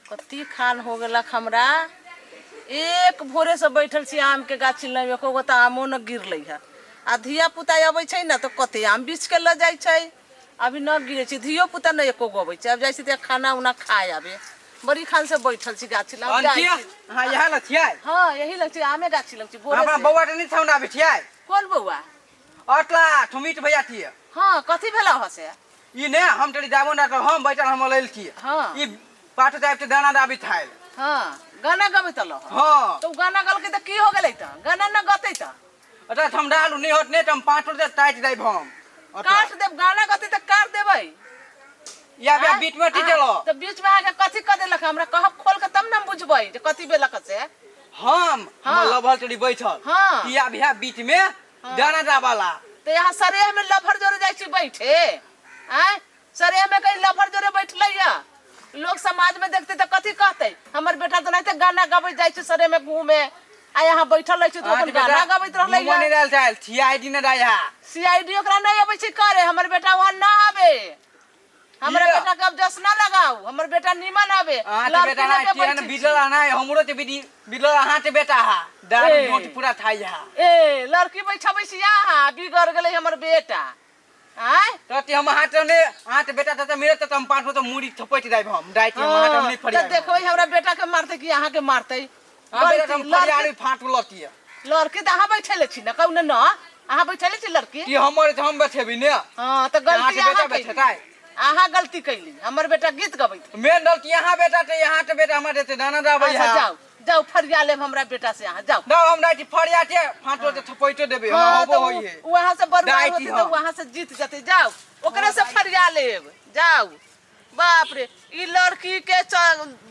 कति खान हो गलक हमरा। एक भोरे से बैठल छी आम के गाछी लग, एको गो आमो न गिरलै है। आ धिया पुता अबै छै न तो कते आम बीछ के ल जाइ छै, अभी न गिरे छै। धियो पुता न एको गो अबै छै। अब जाइ छी त खाना उना खाए आबे। बड़ी खान से बैठल छी गाछी लग। हां यहाँ ल छियै। हां यही लग छी, आमे गाछी लग छी भोरे से। हमरा बौआ त नहीं छौना बिठियै। कोन बौआ? अटला ठुमिट भैया थिए। हां कथि भेला हसे? ई ने हम तरी जाबो ना त हम बैठल हम लेल छी। हां ई पाट जाब त दाना दाबी थाइल। हां गाना गबै त ल। हां तो गाना गल के त की हो गेलै त? गाना न गतै त? अटा हम डालू नहीं होत ने त हम पाट दे टाइट देब हम। काट देब, गाना गतै त काट देबै। या बे बीच में टिचलो। त बीच में आके कथि क देलक? हमरा कहब खोल के तब न बुझबै जे कथि भेलक से। हम लभल तरी बैठल। किया बिहा बीच में दाना दाबाला। त यहाँ सरेह में लफर जोरे जाइ छी बैठे। हैं सरेह में कहीं लफर जोरे बैठलै या। लोग समाज में देखते त कथि कहतै? हमर बेटा त नहीं गाना गबै जाइ छै सरेह में घूमे। आ यहाँ बैठल रह छी तो अपन गाना गबैत रहलै या। मने डाल चाल सीआईडी न दाया। सीआईडी ओकरा नहीं अबै छै करे। हमर बेटा वहां ना आवे। हमरा बेटा के अब जस ना लगाऊ। हमर बेटा निमन आवे। बेटा ना टियन बिदला ना हमरो ते बिदी बिदला हां ते बेटा हा दारू नोट पूरा थाई हा। ए लड़की बैठबै छी यहाँ बिगड़ गेलै हमर बेटा। आय तते हम हाथ ने हाथ बेटा त मेरे त हम पांच तो मुड़ी थपैट जाइब हम डाइट हम हाथ हम नहीं फरिया। त देखबै हमरा बेटा के मारते कि यहाँ के मारते। हां बेटा हम फरियाली फाट लती है। लड़की त अहाँ बैठले छी न कहू न अहाँ बैठले छी लड़की। कि हमर त हम बैठेबी ने। हां त गलती बेटा बैठताई। अहाँ गलती कैली। हमर बेटा गीत गबैत। मेन गलती यहाँ बेटा त यहाँ त बेटा हमर देते दाना दाबै है। जाओ जाओ फरिया लेब हमरा बेटा से यहाँ जाओ। ना हम नहीं फरिया के फाटो त थपैटो देबे हम होबो होई है। वहां से बर्बाद होते त वहां से जीत जते। जाओ ओकरे से फरिया लेब जाओ। बाप रे ई लड़की के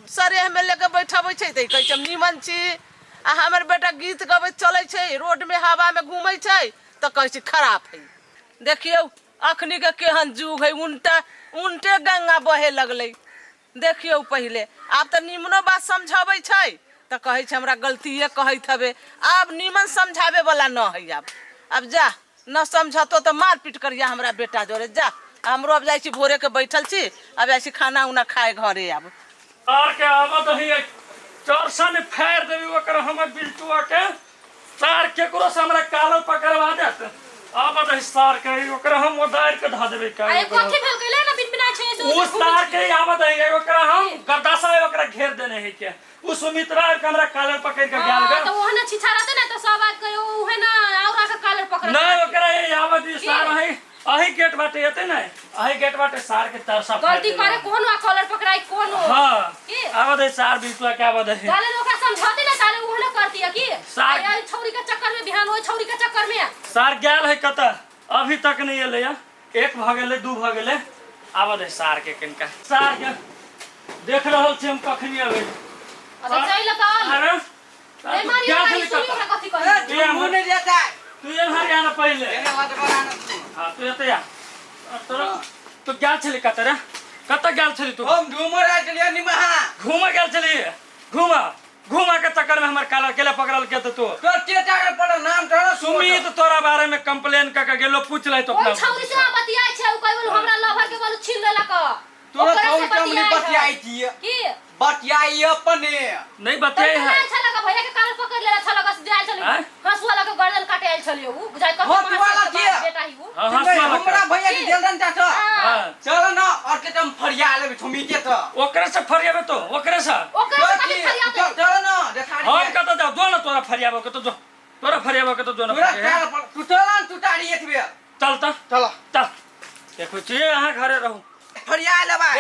सरेह में लेके बैठबै छै त कहै छै निमन छी। आ हमर बेटा गीत गबैत चलै छै रोड में हवा में घूमै छै त कहै छै खराब है। देखियौ अखनी के केहन जुग है। उल्टे गंगा बहे लगलै। देखियौ पहिले आब त निमनो बात समझाबै छै त कहै छै हमरा गलतीए कहैत हबे। अब निमन समझावे वाला न है। अब जा न समझतो त मार पीट करिया हमरा बेटा जोरे जा। हमरो अब जाइ छी भोरे के बैठल छी। अब जाइ छी खाना उना खाए घरे। अब तार के आवत ही चरसन फेर देबी ओकर हमर बिल्टुआ के तार केकरो से हमरा कालर पकड़वा देत। आवत ही सार के ओकर हम मोदार के धा देबे का। अरे कथि भेल कैले ना बिन बिना छै से। उस तार के आवत है ओकरा हम गदासा ओकरा घेर देने है के। उ सुमित्रा के हमरा कालर पकड़ के गेल गे। तो ओहने छिछारते ना तो सब बात कयो उहे ना औरा के कालर पकड़। नहीं ओकरा आवत ही सार है अही गेट बाटे एते ना अही गेट बाटे सार के तरसा गलती करे कोन आ कॉलर पकड़ाई कोन। हां आवत है सार बिल्टुआ के आवत है। ताले ओकरा समझाते ना ताले ओहने करती है की। सार यार छौरी के चक्कर में बिहान ओई छौरी के चक्कर में सार गेल है कत अभी तक नहीं एले या। एक भ गेले दू भ गेले आवत है सार के किनका सार के देख रहल छी हम कखनी आवे। अच्छा चल त अरे नहीं मारी क्या सुनी चली ओकरा कथि कहे। तू मुने देता तू ये हरियाणा पहले एने मत बनाना तू। हां तू एते या तो गेल छली कत रे कत गेल छली तू? हम घूमर आ चलिए निमहा घूम गेल छली घूमा के चक्कर में हमर काला केला पकड़ल के तो तो चेटा के पर नाम तोरा सुमित तोरा बारे में कंप्लेन क के गेलो पूछ लै तो ओ छौरी से बतियाई छै उ कहबो हमरा लवर के बोल छीन लेलक। तोरा छौरी के हमनी बतियाई छी की बतियाई अपने नहीं बतियाई है। छलक भैया के काल पकड़ लेला छलक से जाय छली हंसुआ लगे गर्दन काटे आइल छलियो उ बुझाई कत हंसुआ लगे बेटा ही उ। हां हंसुआ हमरा भैया के जल्दन ता छ। हां चलो ना और के तुम फरिया लेबे ठुमीते त ओकरे से फरियाबे तो ओकरे से चलो ना देखा हम कत जाओ दो ना तोरा फरियाबे के तो जो तोरा फरियाबे के तो जो ना तू चल तू ताड़ी एतबे चल त चलो चल देखो छी यहां घरे रहू फरिया लेबा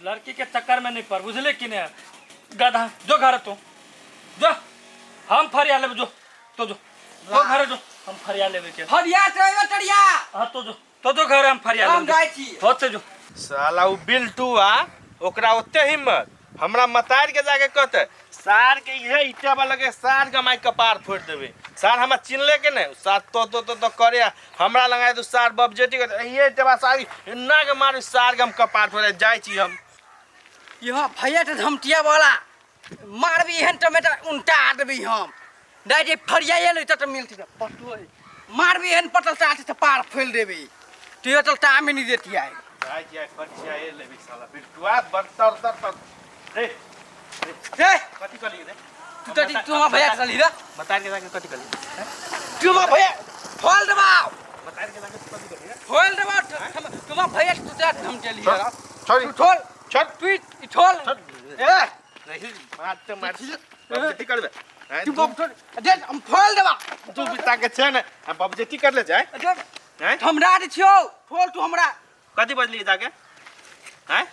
लड़की के चक्कर में नहीं पड़ बुझले कि नहीं गधा जो घर तू जो हम फरिया लेबे जो तो घर जो हम फरिया लेबे के फरिया चढ़े चढ़िया हां तो जो घर हम फरिया हम लेबे जाई छी होते जो साला उ बिल्टुआ ओकरा ओते हिम्मत हमरा मतार के जाके कहते सार के ये इटा वाला के सार के माई कपार फोड़ देबे। सार हमरा चिनले के नहीं सार तो करे हमरा लगा तो सार बबजेटी के ये इटा सारी ना के मार सार के हम कपार फोड़ जाई छी हम। यह भैया तो धमटिया वाला मारबी हन टमाटर उल्टा देबी हम डायरेक्ट फरिया ले त मिलती पटो मारबी हन पटल चाट से पार फैल देबी तू तो टाइम नहीं देती है जाई छी खर्चा ये लेबी साला बिल्टुआ बर्तर तर रे तुम भैया चली रे मतार के जाके कथी करी तुम भैया खोल दबाओ मतार के जाके कथी करी खोल दबाओ तुम भैया तू जा हम चली रे छोड़ खोल छोड़ तू खोल ए नहीं मार बबजेटी करबे तू बब दे हम खोल दबा तू बिता के छै ने हम बबजेटी कर ले जाए हैं हमरा दे छियो खोल तू हमरा कथी बजली जाके हैं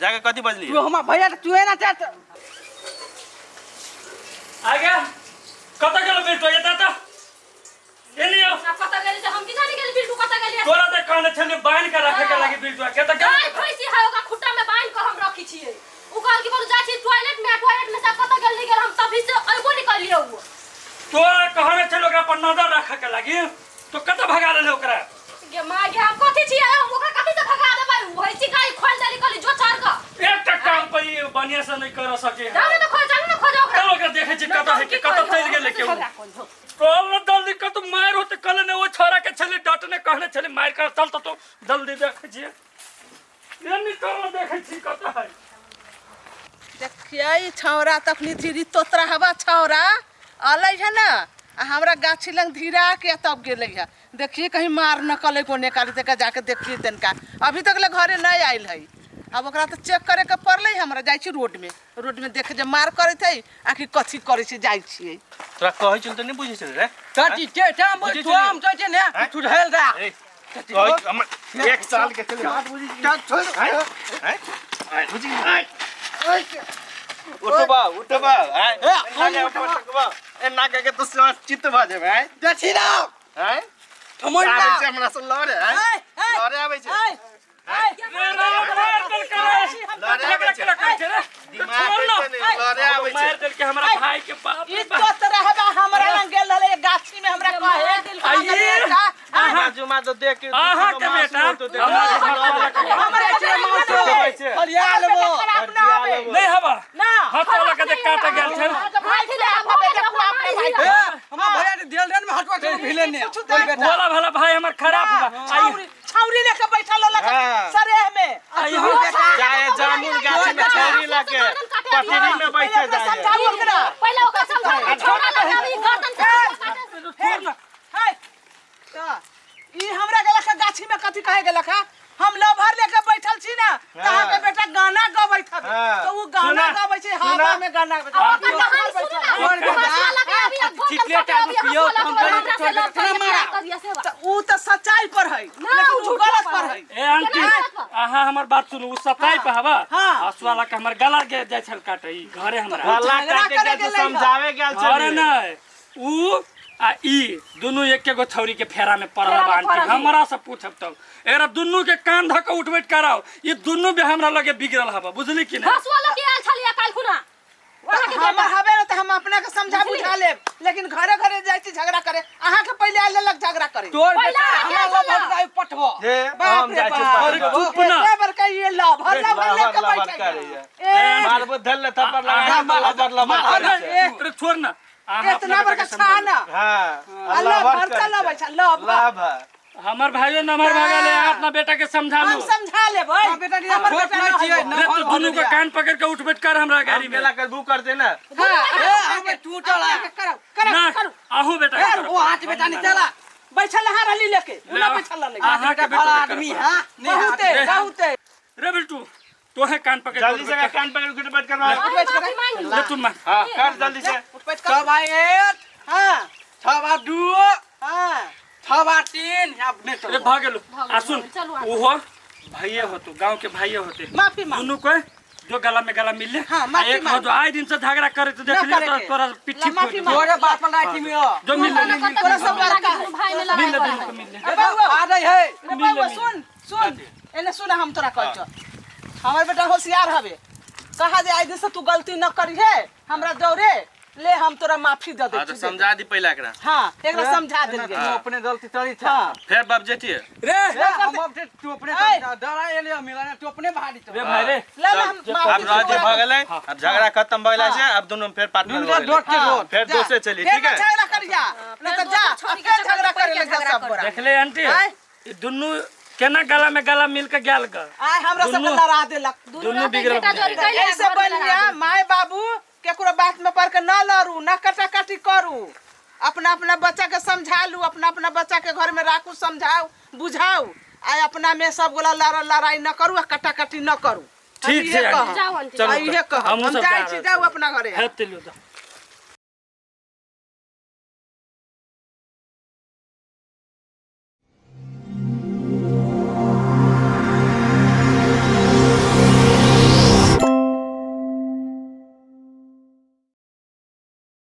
जाके कथी बजली तू हमरा भैया तू है ना चाहत आगे कत गेल बिल्टू ये ता एलियो कत गेली हम की जानी गेली बिल्टू कत गेली तोरा त कहने छले बांध के रखे के लागि बिल्टू के त गाय भैंसी है ओका खुट्टा में बांध के हम रखी छिए उ कहल की बोल जा छी टॉयलेट में सब कत गेल गेल हम तभी से अइबो निकलियो वो तोरा कहने छले ओकरा पर नजर रखे के लागि तो कत भगा ले ओकरा गे मां गे हम कथि छिए हम ओकरा कथि से भगा देबै भैंसी गाय खोल देली कली जो चार का एकटा काम पर ये बढ़िया से नहीं कर सके जाने तो खोज जाने खोज ओकरा चलो के देखे छी कत है कि कत चल गेल के कल जल्दी कत मार होते कल ने वो छोरा के छले डटने कहने छले मार कर चल तो जल्दी देखे छी ये निकल देखे छी कत है देखिए ई छौरा तखनी धीरी तोतरा हवा छौरा अलै है ना आ हमरा गाछी लंग धीरा के तब गेलै है देखिए कहीं मार न कले कोने काली तक जाके देखिए तनका अभी तक ले घरे नहीं आइल है अब ओकरा तो चेक करे के पड़लै हमरा जाइ छी रोड में देखे जे मार करे थे आखिर कथी करे छी जाइ छिए तोरा कहै छ त नहीं बुझै छ रे कथि के टाइम तू हम चचे ने तू ढेल दा कहै हम 1 साल के चले छोड़ हैं बुझी उठबा हैं नाके ऊपर तकबा ए नाके के तो चित्त भ जेबे हैं देखि ना हैं थमोड़ आबै छै हमरा से लड़े हैं लड़े आबै छै मार दिल के हमरा भाई के बाप ई तोतरा हवा हमरा लंग गेल रहले गाछी में हमरा कहे दिल का आहा जुमा तो देख के आहा के बेटा हमरा के मारतो हरियाल वो नहीं हवा ना हाथ वाला के देख काट गेल छल भाई दिले हम देखू अपने भाई ए हम भैया ढेल देन में हटवा के भिले ने बोल बेटा बोला भला भाई हमर खराब बा छौरी लेके बैठल लक सरे में जाए जामुन गाछ में छौरी लाके पटरी में बैठे जाए समझाओ ओकरा पहले ओकरा समझा छोड़ा लगावी गर्दन है तो ई हमरा गेलक गाछी में कथि कहे गेलक हम लभर लेके बैठल छी ना कहा के बेटा गाना गबै था तो वो गाना गबै छै हवा में गाना ऊ तो सच्चाई पर है लेकिन ऊ गलत पर है ए आंटी आहा हमर बात सुनु उ सताई पे हवा हसवाला के हमर गला के जाय छल काटे ई घरे हमरा गला काटे के समझावे गेल छै अरे नहीं उ आ ई दोनों एके गो छौरी के फेरा में पड़ल बा आंटी हमरा से पूछब तब एकरा दोनों के कान धक के उठबैठ कराओ ये दोनों भी हमरा लगे बिगड़ल हवा बुझली कि नहीं हसवाला के आल छलिया काल खुना हम हवे न त हम अपना के समझा बुझा लेब लेकिन घरे घरे जाय छी झगड़ा करे अहाँ के पहले आइल लग झगड़ा करे तोर बेटा हमरा लभर जाय पठबो जे हम जाय छी अरे चुप ना बराबर का ये लभर लेके बैठे मारबो धल ले थप्पड़ लगा लबर अरे छोड़ ना इतना बड़का छाना हां अल्लाह भर चला बैठा लभ हमर भाइयो नमर भागा ले अपना बेटा के समझा लो हम समझा लेबै बेटा हमर बेटा नहीं छिए रे तो दोनों को कान पकड़ के उठ बैठ कर हमरा गाड़ी में मेला कर बू कर दे ना ए हम टूटल करो ना करो आहू बेटा करो ओ हाथ बेटा नहीं चला बैठल हां रली लेके उना बैठल ले आहा के भला आदमी हां बहुते बहुते रे बिल्टू तोहे कान पकड़ जल्दी से कान पकड़ के बैठ कर ले तुम मार हां कर जल्दी से बैठ कर 6 बाय 1 हां 6 बाय 2 हां 6 बाय 3 अपने अरे भागेलो आ सुन ओहो भाइये हो तू गांव के भाइये होते माफी मांग दोनों को जो गला में गला मिल ले हाँ, माफी एक हो मांग। जो आए दिन से झगड़ा करे तो देख लियो तो तोरा पिट्ठी माफी फूट मांग। तोरे बाप लाठी में जो मिल ले तोरा सब लड़का भाई में मिल ले लगा दोनों को मिल ले ए बाबू आ रही है रे बाबू सुन सुन एने सुन हम तोरा कहै छ हमर बेटा होशियार हवे कहा जे आई दिन से तू गलती न करी है हमरा दौरे ले हम तोरा माफी दे हां दे तो समझा दी पहला एकरा हां एकरा समझा देलिए तू अपने गलती करी था हां फिर बाप जेठी रे हम अब तू अपने डरा एले मिलाने तू अपने भाड़ी रे भाई रे ले ले हम अब माफी राजी भ गेलै अब झगड़ा खत्म भ गेला से अब दोनों फिर पार्टनर हो डोट के गेलै डोट फिर दोसे चली ठीक है झगड़ा करिया नहीं तो जा अकेले झगड़ा करे लगा सब बड़ा देख ले आंटी ये दोनों केना गला में गला मिल के गेल ग आय हमरा सब दुन्नू- लड़ा देलक दोनों बिगड़ बेटा जोरी कैले ऐसे बनिया माय बाबू केकरो बात में पड़ के न लड़ू, न कटाकटी करू। अपना अपना बच्चा के समझा लू, अपना अपना बच्चा के घर में राखू, समझाओ बुझाओ। आ अपना में सब गोला लड़ाई न करू आ कटाकटी न करू। ठीक है जाओ आंटी। चलो इहे कह हमहूँ हम सब जाइ जा छी, रहल जाऊ अपना घरे। है तिलु